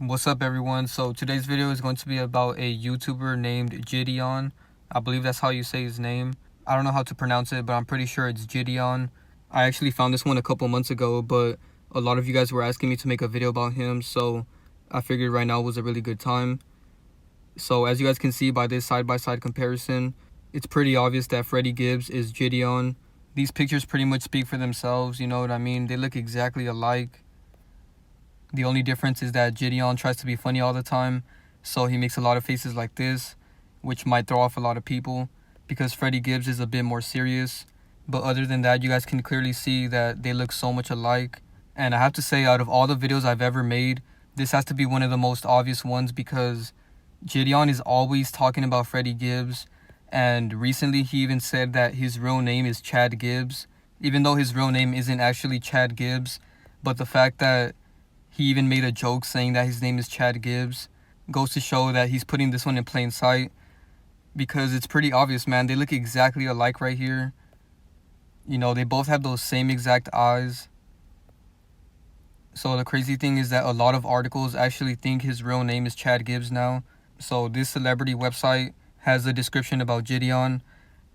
What's up, everyone? So today's video is going to be about a YouTuber named JiDion. I believe that's how you say his name. I don't know how to pronounce it, but I'm pretty sure it's JiDion. I actually found this one a couple months ago, but a lot of you guys were asking me to make a video about him, so I figured right now was a really good time. So as you guys can see by this side-by-side comparison, it's pretty obvious that Freddie Gibbs is JiDion. These pictures pretty much speak for themselves, you know what I mean? They look exactly alike. The only difference is that JiDion tries to be funny all the time, so he makes a lot of faces like this, which might throw off a lot of people, because Freddie Gibbs is a bit more serious. But other than that, you guys can clearly see that they look so much alike. And I have to say, out of all the videos I've ever made, this has to be one of the most obvious ones, because JiDion is always talking about Freddie Gibbs, and recently he even said that his real name is Chad Gibbs, even though his real name isn't actually Chad Gibbs. But the fact that he even made a joke saying that his name is Chad Gibbs goes to show that he's putting this one in plain sight, because it's pretty obvious, man. They look exactly alike right here. You know, they both have those same exact eyes. So the crazy thing is that a lot of articles actually think his real name is Chad Gibbs now. So this celebrity website has a description about JiDion,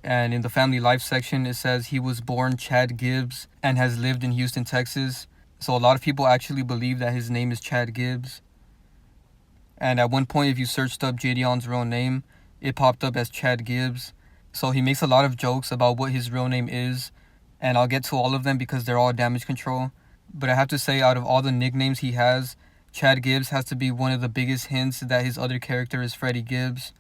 and in the family life section it says he was born Chad Gibbs and has lived in Houston, Texas. So a lot of people actually believe that his name is Chad Gibbs. And at one point, if you searched up JiDion's real name, it popped up as Chad Gibbs. So he makes a lot of jokes about what his real name is, and I'll get to all of them because they're all damage control. But I have to say, out of all the nicknames he has, Chad Gibbs has to be one of the biggest hints that his other character is Freddie Gibbs.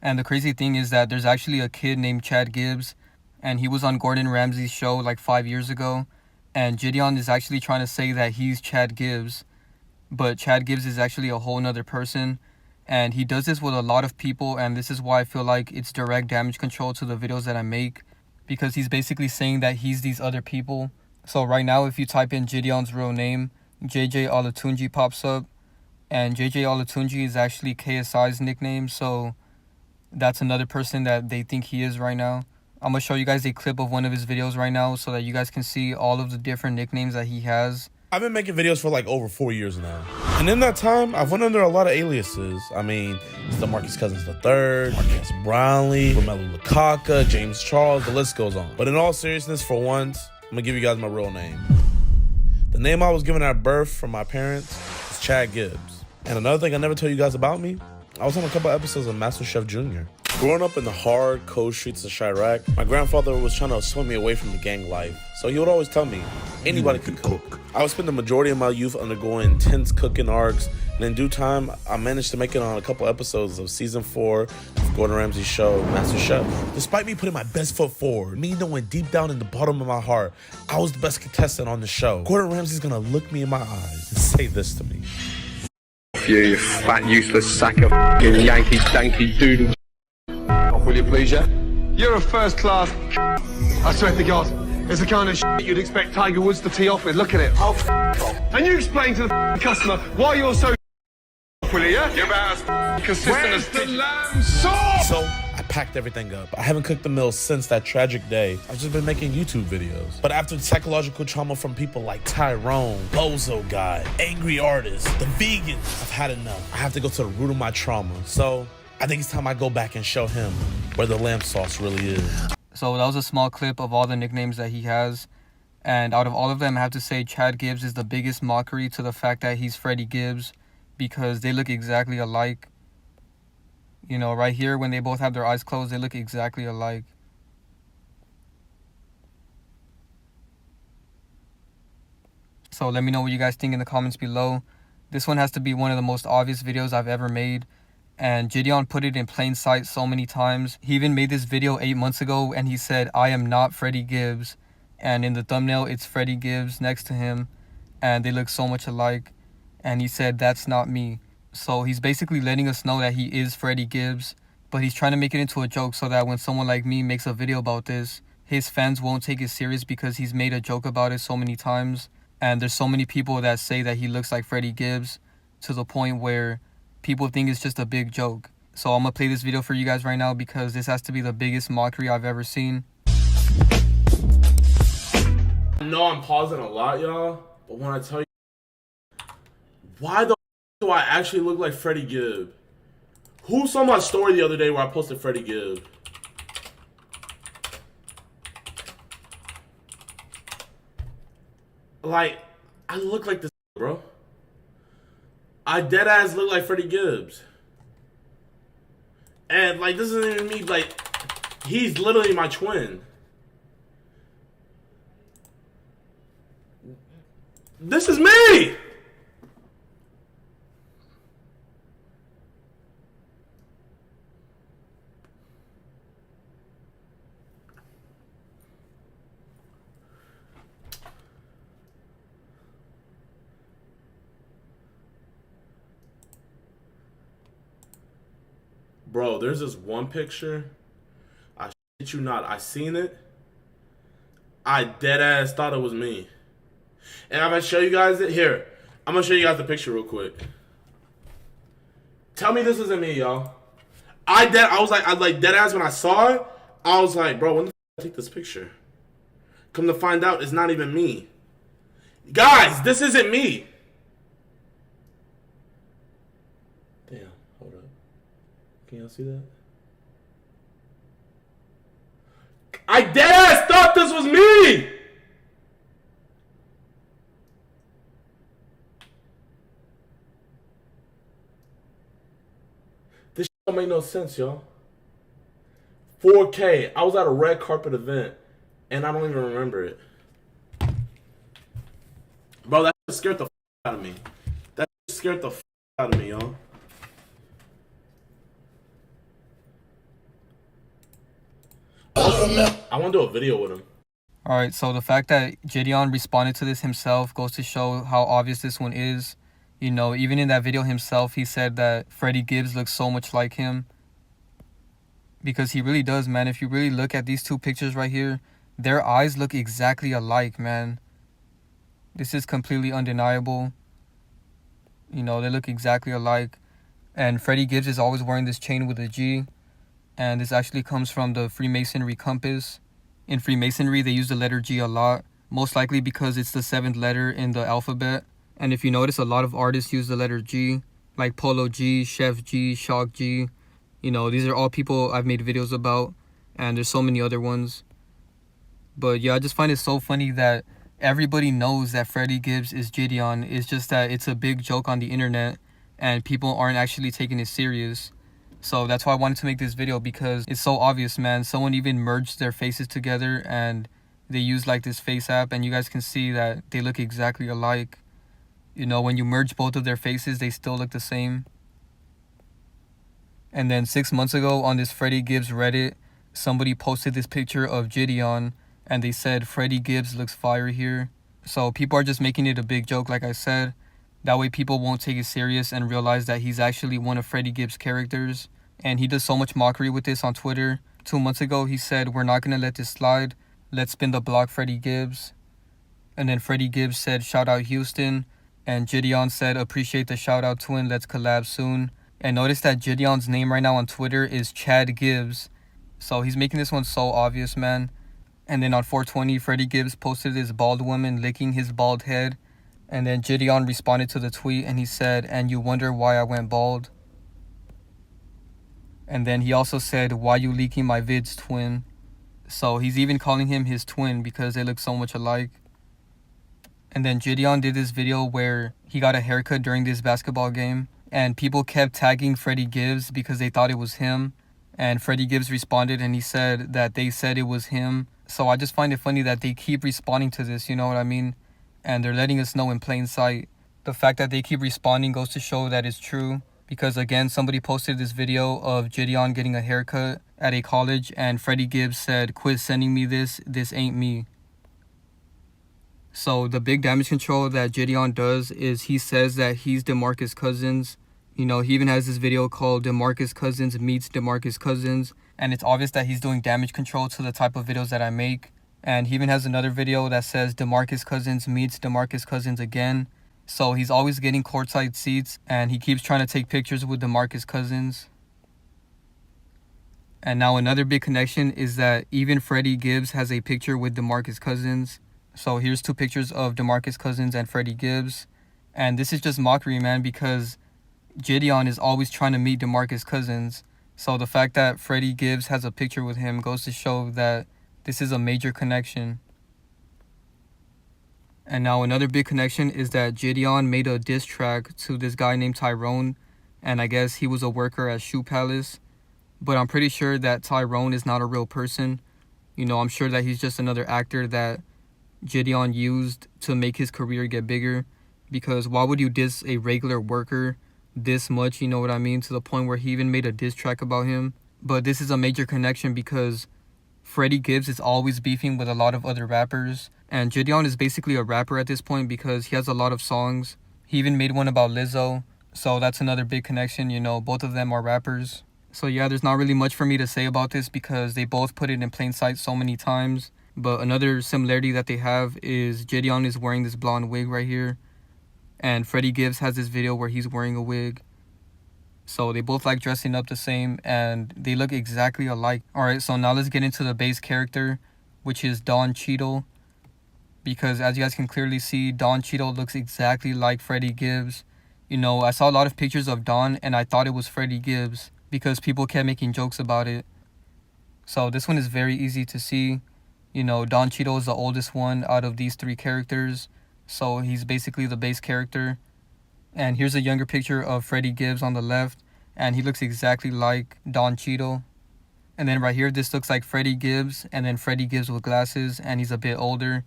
And the crazy thing is that there's actually a kid named Chad Gibbs, and he was on Gordon Ramsay's show like 5 years ago. And JiDion is actually trying to say that he's Chad Gibbs, but Chad Gibbs is actually a whole nother person. And he does this with a lot of people, and this is why I feel like it's direct damage control to the videos that I make, because he's basically saying that he's these other people. So right now, if you type in JiDion's real name, JJ Olatunji pops up, and JJ Olatunji is actually KSI's nickname, so that's another person that they think he is right now. I'm going to show you guys a clip of one of his videos right now so that you guys can see all of the different nicknames that he has. I've been making videos for like over 4 years now. And in that time, I've went under a lot of aliases. I mean, it's the Marcus Cousins III, Marquez Brownlee, Romelu Lukaku, James Charles, the list goes on. But in all seriousness, for once, I'm going to give you guys my real name. The name I was given at birth from my parents is Chad Gibbs. And another thing I never tell you guys about me, I was on a couple episodes of MasterChef Junior. Growing up in the hard, cold streets of Chirac, my grandfather was trying to swim me away from the gang life. So he would always tell me, anybody can cook. I would spend the majority of my youth undergoing intense cooking arcs, and in due time, I managed to make it on a couple episodes of season 4 of Gordon Ramsay's show, MasterChef. Despite me putting my best foot forward, me knowing deep down in the bottom of my heart, I was the best contestant on the show, Gordon Ramsay's gonna look me in my eyes and say this to me. You fat, useless sack of Yankee danky doodle. Will you please, yeah? You're a first class. I swear to God, it's the kind of shit you'd expect Tiger Woods to tee off with. Look at it. Oh, and you explain to the customer why you're so will you, yeah? You're about as consistent as the lamb sauce. So I packed everything up. I haven't cooked the meal since that tragic day. I've just been making YouTube videos. But after the psychological trauma from people like Tyrone, Bozo Guy, Angry Artist, the vegans, I've had enough. I have to go to the root of my trauma. So I think it's time I go back and show him where the lamb sauce really is. So that was a small clip of all the nicknames that he has. And out of all of them, I have to say Chad Gibbs is the biggest mockery to the fact that he's Freddie Gibbs, because they look exactly alike. You know, right here, when they both have their eyes closed, they look exactly alike. So let me know what you guys think in the comments below. This one has to be one of the most obvious videos I've ever made. And JiDion put it in plain sight so many times. He even made this video 8 months ago, and he said, "I am not Freddie Gibbs." And in the thumbnail, it's Freddie Gibbs next to him, and they look so much alike. And he said, "That's not me." So he's basically letting us know that he is Freddie Gibbs, but he's trying to make it into a joke so that when someone like me makes a video about this, his fans won't take it serious, because he's made a joke about it so many times. And there's so many people that say that he looks like Freddie Gibbs, to the point where people think it's just a big joke. So I'm gonna play this video for you guys right now, because this has to be the biggest mockery I've ever seen. I know I'm pausing a lot, y'all, but when I tell you, why the Do I actually look like Freddie Gibbs? Who saw my story the other day where I posted Freddie Gibbs? Like, I look like this, bro. I deadass look like Freddie Gibbs. And, like, this isn't even me, like, he's literally my twin. This is me! Bro, there's this one picture. I shit you not. I seen it. I dead ass thought it was me. And I'm gonna show you guys it here. I'm gonna show you guys the picture real quick. Tell me this isn't me, y'all. I was like dead ass when I saw it. I was like, bro, when the f I take this picture? Come to find out, it's not even me. Guys, this isn't me. Damn, hold up. Can y'all see that? I deadass thought this was me! This shit don't make no sense, y'all. 4K. I was at a red carpet event, and I don't even remember it. Bro, that scared the f out of me. That scared the f out of me, y'all. I want to do a video with him. Alright, so the fact that JiDion responded to this himself goes to show how obvious this one is. You know, even in that video himself, he said that Freddie Gibbs looks so much like him. Because he really does, man. If you really look at these two pictures right here, their eyes look exactly alike, man. This is completely undeniable. You know, they look exactly alike. And Freddie Gibbs is always wearing this chain with a G. And this actually comes from the Freemasonry compass. In Freemasonry, they use the letter G a lot. Most likely because it's the 7th letter in the alphabet. And if you notice, a lot of artists use the letter G. Like Polo G, Chef G, Shock G. You know, these are all people I've made videos about. And there's so many other ones. But yeah, I just find it so funny that everybody knows that Freddie Gibbs is JiDion. It's just that it's a big joke on the internet. And people aren't actually taking it serious. So that's why I wanted to make this video, because it's so obvious, man. Someone even merged their faces together and they use like this face app, and you guys can see that they look exactly alike. You know, when you merge both of their faces, they still look the same. And then 6 months ago on this Freddie Gibbs Reddit, somebody posted this picture of JiDion and they said Freddie Gibbs looks fire here. So people are just making it a big joke, like I said. That way people won't take it serious and realize that he's actually one of Freddie Gibbs' characters. And he does so much mockery with this on Twitter. 2 months ago, he said, "We're not going to let this slide. Let's spin the block, Freddie Gibbs." And then Freddie Gibbs said, "Shout out Houston." And JiDion said, "Appreciate the shout out, twin. Let's collab soon." And notice that JiDion's name right now on Twitter is Chad Gibbs. So he's making this one so obvious, man. And then on 420, Freddie Gibbs posted this bald woman licking his bald head. And then JiDion responded to the tweet and he said, "And you wonder why I went bald?" And then he also said, "Why you leaking my vids, twin?" So he's even calling him his twin because they look so much alike. And then JiDion did this video where he got a haircut during this basketball game. And people kept tagging Freddie Gibbs because they thought it was him. And Freddie Gibbs responded and he said that they said it was him. So I just find it funny that they keep responding to this, you know what I mean? And they're letting us know in plain sight. The fact that they keep responding goes to show that it's true. Because again, somebody posted this video of JiDion getting a haircut at a college and Freddie Gibbs said, "Quit sending me this ain't me." So the big damage control that JiDion does is he says that he's DeMarcus Cousins. You know, he even has this video called DeMarcus Cousins Meets DeMarcus Cousins. And it's obvious that he's doing damage control to the type of videos that I make. And he even has another video that says DeMarcus Cousins meets DeMarcus Cousins again. So he's always getting courtside seats and he keeps trying to take pictures with DeMarcus Cousins. And now another big connection is that even Freddie Gibbs has a picture with DeMarcus Cousins. So here's two pictures of DeMarcus Cousins and Freddie Gibbs. And this is just mockery, man, because JiDion is always trying to meet DeMarcus Cousins. So the fact that Freddie Gibbs has a picture with him goes to show that this is a major connection. And now another big connection is that JiDion made a diss track to this guy named Tyrone, and I guess he was a worker at Shoe Palace. But I'm pretty sure that Tyrone is not a real person. You know, I'm sure that he's just another actor that JiDion used to make his career get bigger. Because why would you diss a regular worker this much, you know what I mean, to the point where he even made a diss track about him? But this is a major connection because Freddie Gibbs is always beefing with a lot of other rappers, and JiDion is basically a rapper at this point because he has a lot of songs. He even made one about Lizzo, so that's another big connection, you know, both of them are rappers. So yeah, there's not really much for me to say about this because they both put it in plain sight so many times. But another similarity that they have is JiDion is wearing this blonde wig right here, and Freddie Gibbs has this video where he's wearing a wig. So they both like dressing up the same and they look exactly alike. Alright, so now let's get into the base character, which is DontCheadle. Because as you guys can clearly see, DontCheadle looks exactly like Freddie Gibbs. You know, I saw a lot of pictures of Don and I thought it was Freddie Gibbs because people kept making jokes about it. So this one is very easy to see. You know, DontCheadle is the oldest one out of these three characters. So he's basically the base character. And here's a younger picture of Freddie Gibbs on the left, and he looks exactly like DontCheadle. And then right here, this looks like Freddie Gibbs, and then Freddie Gibbs with glasses, and he's a bit older.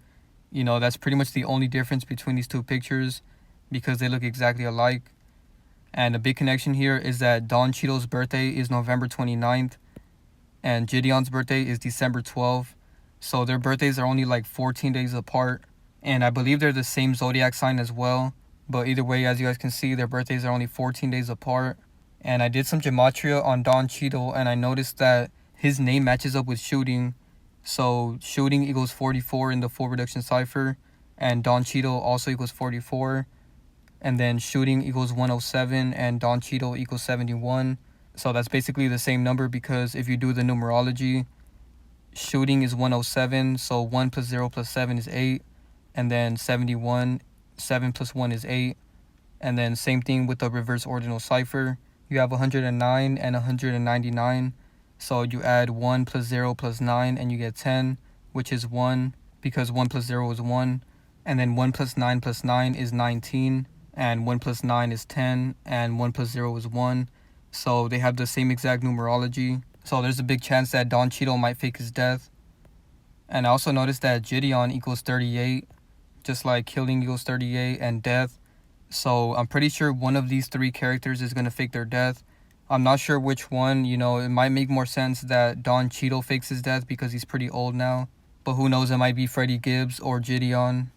You know, that's pretty much the only difference between these two pictures because they look exactly alike. And a big connection here is that DontCheadle's birthday is November 29th, and JiDion's birthday is December 12th. So their birthdays are only like 14 days apart, and I believe they're the same zodiac sign as well. But either way, as you guys can see, their birthdays are only 14 days apart. And I did some gematria on DontCheadle, and I noticed that his name matches up with Shooting. So Shooting equals 44 in the full reduction cipher, and DontCheadle also equals 44. And then Shooting equals 107, and DontCheadle equals 71. So that's basically the same number because if you do the numerology, Shooting is 107, so 1 plus 0 plus 7 is 8. And then 71, 7 plus 1 is 8. And then same thing with the reverse ordinal cipher. You have 109 and 199. So you add 1 plus 0 plus 9 and you get 10, which is 1 because 1 plus 0 is 1. And then 1 plus 9 plus 9 is 19. And 1 plus 9 is 10. And 1 plus 0 is 1. So they have the same exact numerology. So there's a big chance that DontCheadle might fake his death. And I also noticed that JiDion equals 38. Just like killing equals 38 and death. So I'm pretty sure one of these three characters is going to fake their death. I'm not sure which one. You know, it might make more sense that DontCheadle fakes his death because he's pretty old now. But who knows, it might be Freddie Gibbs or JiDion.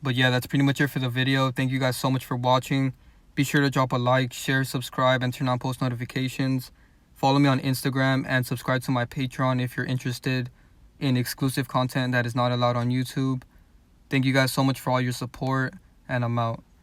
But yeah, that's pretty much it for the video. Thank you guys so much for watching. Be sure to drop a like, share, subscribe, and turn on post notifications. Follow me on Instagram and subscribe to my Patreon if you're interested in exclusive content that is not allowed on YouTube. Thank you guys so much for all your support, and I'm out.